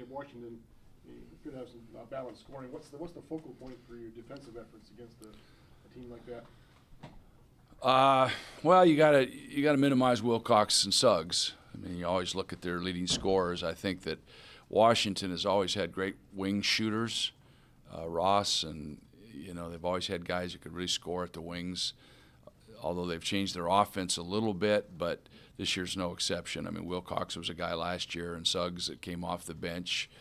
Washington could have some balanced scoring. What's the focal point for your defensive efforts against a team like that? Well, you gotta minimize Wilcox and Suggs. I mean, you always look at their leading scorers. I think that Washington has always had great wing shooters, Ross, and they've always had guys who could really score at the wings. Although they've changed their offense a little bit, but this year's no exception. I mean, Wilcox was a guy last year, and Suggs that came off the bench.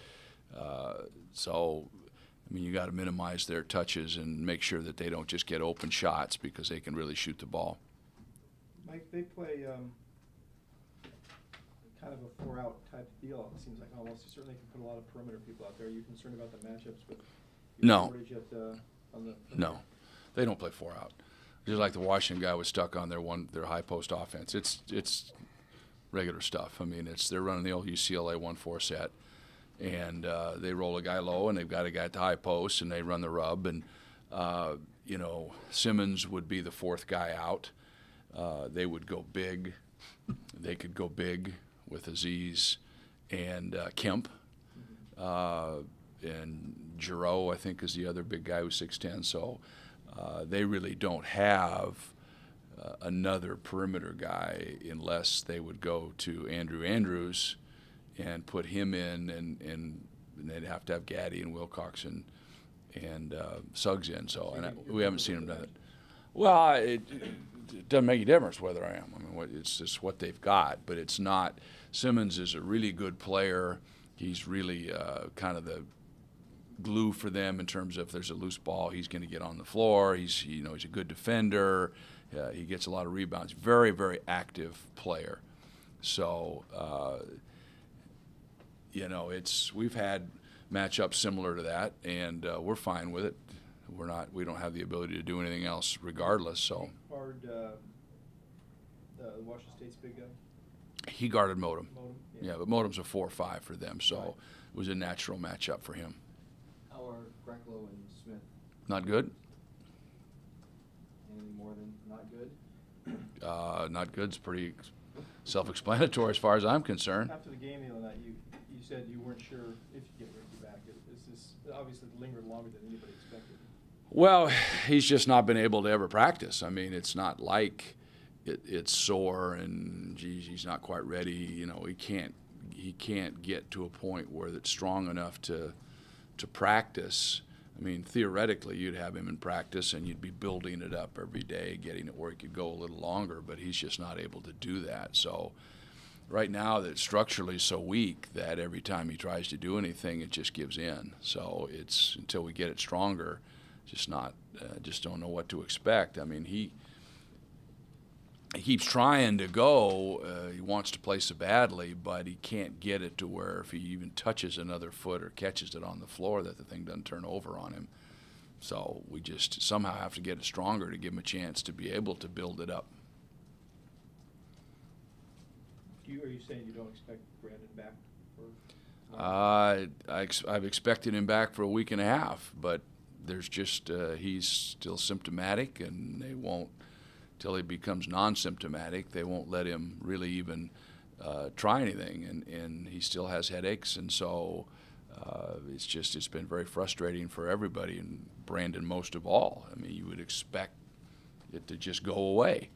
So, I mean, you got to minimize their touches and make sure that they don't just get open shots because they can really shoot the ball. Mike, they play kind of a 4-out type deal. It seems like almost. You certainly can put a lot of perimeter people out there. Are you concerned about the matchups with No. shortage on the No, they don't play 4-out. Just like the Washington guy was stuck on their high post offense. It's regular stuff. I mean, they're running the old UCLA 1-4 set, and they roll a guy low, and they've got a guy at the high post, and they run the rub, and Simmons would be the fourth guy out. They would go big. They could go big with Aziz and Kemp, and Giroux, I think, is the other big guy who's 6'10". So. They really don't have another perimeter guy unless they would go to Andrew Andrews and put him in, and they'd have to have Gaddy and Wilcox and Suggs in. So we haven't seen them done it. Well, it doesn't make any difference whether I am. I mean, it's just what they've got, but it's not. Simmons is a really good player. He's really kind of the glue for them in terms of if there's a loose ball, he's going to get on the floor. He's a good defender. He gets a lot of rebounds. Very, very active player. So we've had matchups similar to that, and we're fine with it. We don't have the ability to do anything else regardless. So. Guard Washington State's big guy. He guarded Modem. Yeah, but Modem's a 4-5 for them, so right. It was a natural matchup for him. How are Grecklow and Smith? Not good. Anything more than not good? Not good's pretty self-explanatory as far as I'm concerned. After the game the other night, you said you weren't sure if you'd get Ricky back. This obviously lingered longer than anybody expected. Well, he's just not been able to ever practice. I mean, it's not like it's sore and, geez, he's not quite ready. He can't get to a point where it's strong enough to practice. I mean, theoretically, you'd have him in practice and you'd be building it up every day, getting it where he could go a little longer, but he's just not able to do that. So right now, that structurally so weak that every time he tries to do anything, it just gives in. So it's until we get it stronger, just don't know what to expect. I mean, he keeps trying to go. He wants to play so badly, but he can't get it to where if he even touches another foot or catches it on the floor that the thing doesn't turn over on him. So we just somehow have to get it stronger to give him a chance to be able to build it up. Are you saying you don't expect Brandon back for? I've expected him back for a week and a half, but there's just he's still symptomatic, and they won't. Till he becomes non-symptomatic, they won't let him really even try anything, and he still has headaches, and so it's been very frustrating for everybody, and Brandon most of all. I mean, you would expect it to just go away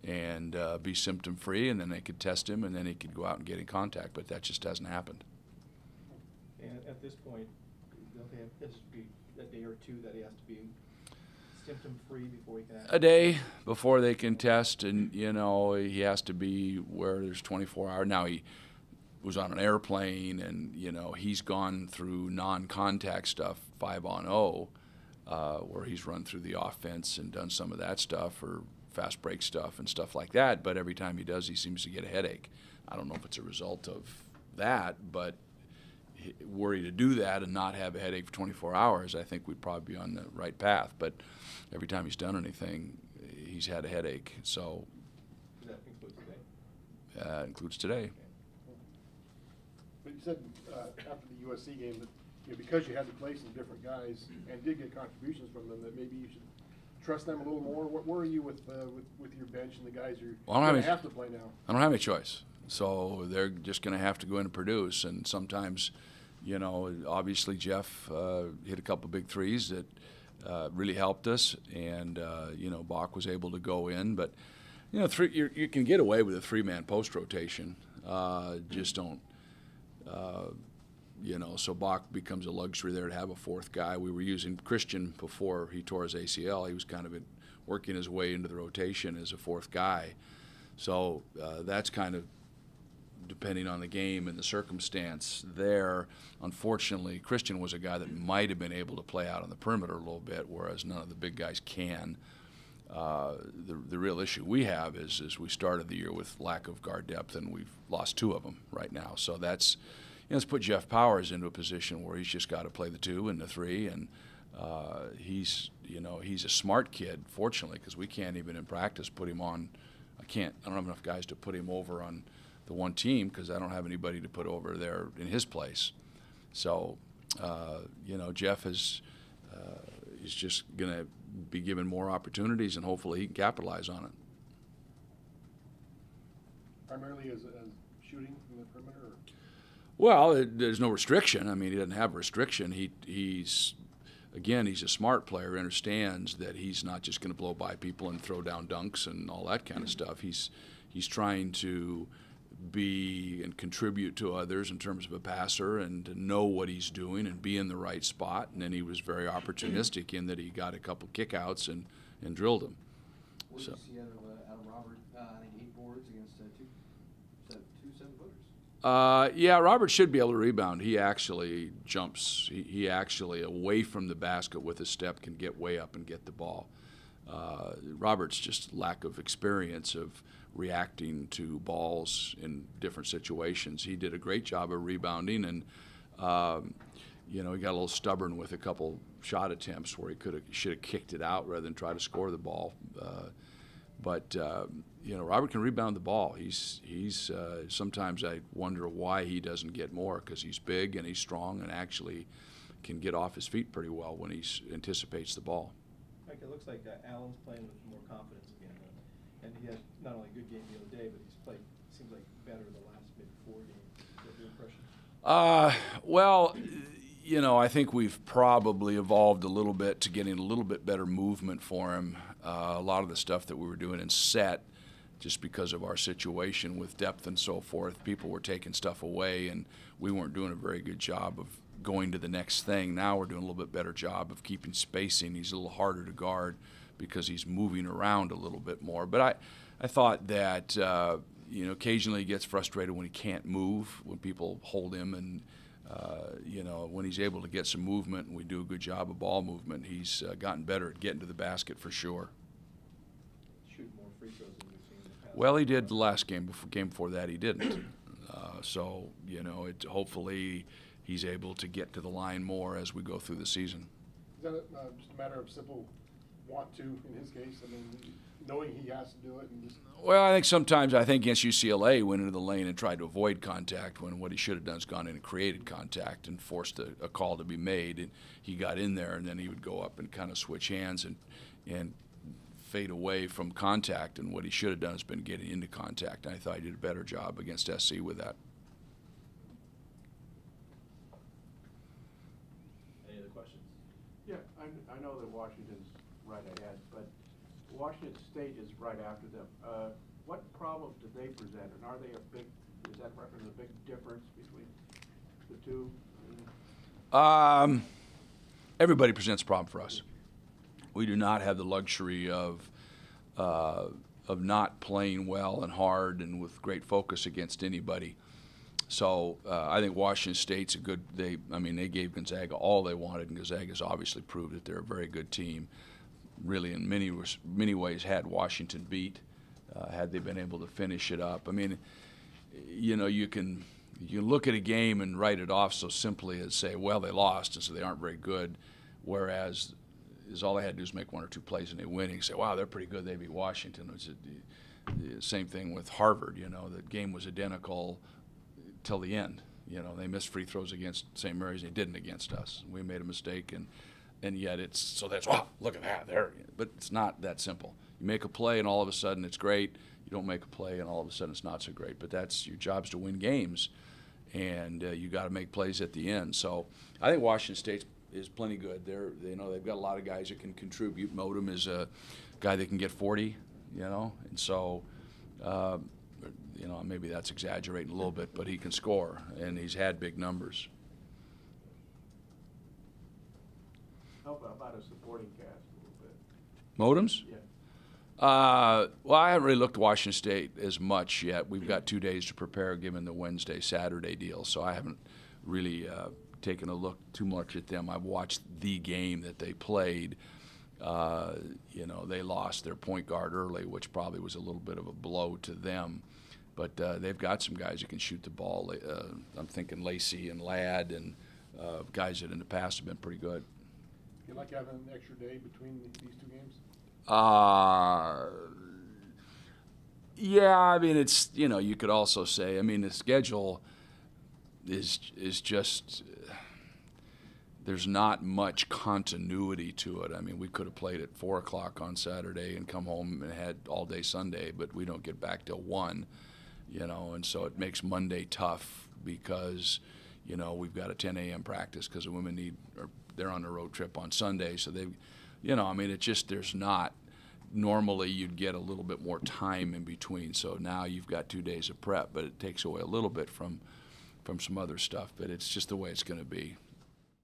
and be symptom-free, and then they could test him, and then he could go out and get in contact, but that just hasn't happened. And at this point, don't they have this be a day or two that he has to be symptom-free before he can act? A day before they can test, and he has to be where there's 24 hours. Now he was on an airplane, and he's gone through non-contact stuff 5-on-0, where he's run through the offense and done some of that stuff or fast break stuff and stuff like that. But every time he does, he seems to get a headache. I don't know if it's a result of that, but were he to do that and not have a headache for 24 hours, I think we'd probably be on the right path. But every time he's done anything, he's had a headache. So Does that include today? Includes today. Okay. But you said after the USC game that because you had to play some different guys and did get contributions from them, that maybe you should trust them a little more. Where are you with your bench and the guys you're going to have to play now? I don't have any choice. So they're just going to have to go in and produce, and sometimes You know, obviously Jeff hit a couple big threes that really helped us, and you know, Bach was able to go in. But you know, you can get away with a three-man post rotation. Just don't. You know, so Bach becomes a luxury there to have a fourth guy. We were using Christian before he tore his ACL. He was kind of working his way into the rotation as a fourth guy. So that's kind of depending on the game and the circumstance there. Unfortunately, Christian was a guy that might have been able to play out on the perimeter a little bit, whereas none of the big guys can. The real issue we have is we started the year with lack of guard depth, and we've lost two of them right now. So that's, you know, let's put Jeff Powers into a position where he's just got to play the 2 and the 3, and he's a smart kid, fortunately, because we can't even in practice put him on. I don't have enough guys to put him over on the one team because I don't have anybody to put over there in his place. So, you know, Jeff is just going to be given more opportunities, and hopefully he can capitalize on it. Primarily as shooting from the perimeter? Or? Well, there's no restriction. I mean, he doesn't have a restriction. He's a smart player, understands that he's not just going to blow by people and throw down dunks and all that kind of stuff. He's trying to be and contribute to others in terms of a passer and to know what he's doing and be in the right spot. And then he was very opportunistic in that he got a couple kickouts and drilled them. What did you see out of Robert? I think 8 boards against two 7-footers. Yeah, Robert should be able to rebound. He actually jumps. He actually, away from the basket with his step, can get way up and get the ball. Robert's just lack of experience of reacting to balls in different situations. He did a great job of rebounding, and you know, he got a little stubborn with a couple shot attempts where he should have kicked it out rather than try to score the ball. But you know, Robert can rebound the ball. He's sometimes I wonder why he doesn't get more, because he's big and he's strong and actually can get off his feet pretty well when he anticipates the ball. Mike, it looks like Allen's playing with more confidence again, and he had not only a good game the other day, but he's played, seems like, better the last maybe 4 games. What's your impression? Well, you know, I think we've probably evolved a little bit to getting a little bit better movement for him. A lot of the stuff that we were doing in set, just because of our situation with depth and so forth, people were taking stuff away, and we weren't doing a very good job of going to the next thing. Now we're doing a little bit better job of keeping spacing. He's a little harder to guard because he's moving around a little bit more. But I thought that, you know, occasionally he gets frustrated when he can't move, when people hold him, and you know, when he's able to get some movement and we do a good job of ball movement, he's gotten better at getting to the basket for sure. Shoot more free throws than we've seen in the past. Well, he did the last game. Game before that, he didn't. So, you know, hopefully he's able to get to the line more as we go through the season. Is that just a matter of simple want to in his case? I mean, knowing he has to do it and just... Well, I think against UCLA, he went into the lane and tried to avoid contact when what he should have done is gone in and created contact and forced a call to be made. And he got in there, and then he would go up and kind of switch hands and fade away from contact. And what he should have done has been getting into contact. And I thought he did a better job against SC with that. Any other questions? Yeah, I know that Washington's right ahead, but Washington State is right after them. What problems do they present, and are they does that represent a big difference between the two? Everybody presents a problem for us. We do not have the luxury of not playing well and hard and with great focus against anybody. So I think Washington State's a good. They gave Gonzaga all they wanted, and Gonzaga's obviously proved that they're a very good team. Really, in many ways, had Washington beat, had they been able to finish it up. I mean, you know, you can look at a game and write it off so simply as say, well, they lost, and so they aren't very good. Whereas, all they had to do is make 1 or 2 plays and they win. And you say, wow, they're pretty good. They beat Washington. It was the same thing with Harvard. You know, the game was identical till the end. You know, they missed free throws against St. Mary's. They didn't against us. We made a mistake, and yet look at that there. But it's not that simple. You make a play and all of a sudden it's great. You don't make a play and all of a sudden it's not so great. But that's your job's to win games. and you got to make plays at the end. So I think Washington State is plenty good. They've got a lot of guys that can contribute. Modem is a guy that can get 40, and so maybe that's exaggerating a little bit, but he can score, and he's had big numbers. How about a supporting cast a little bit? Modems? Yeah. Well, I haven't really looked at Washington State as much yet. We've got 2 days to prepare given the Wednesday-Saturday deal, so I haven't really taken a look too much at them. I've watched the game that they played. They lost their point guard early, which probably was a little bit of a blow to them. But they've got some guys who can shoot the ball. I'm thinking Lacey and Ladd and guys that in the past have been pretty good. You like having an extra day between these two games? Yeah, I mean, it's, you could also say, I mean, the schedule is just, there's not much continuity to it. I mean, we could have played at 4 o'clock on Saturday and come home and had all day Sunday, but we don't get back till 1, and so it makes Monday tough because, we've got a 10 a.m. practice because the women they're on a road trip on Sunday, so I mean, it's just, there's not, normally you'd get a little bit more time in between, so now you've got 2 days of prep, but it takes away a little bit from some other stuff, but it's just the way it's going to be.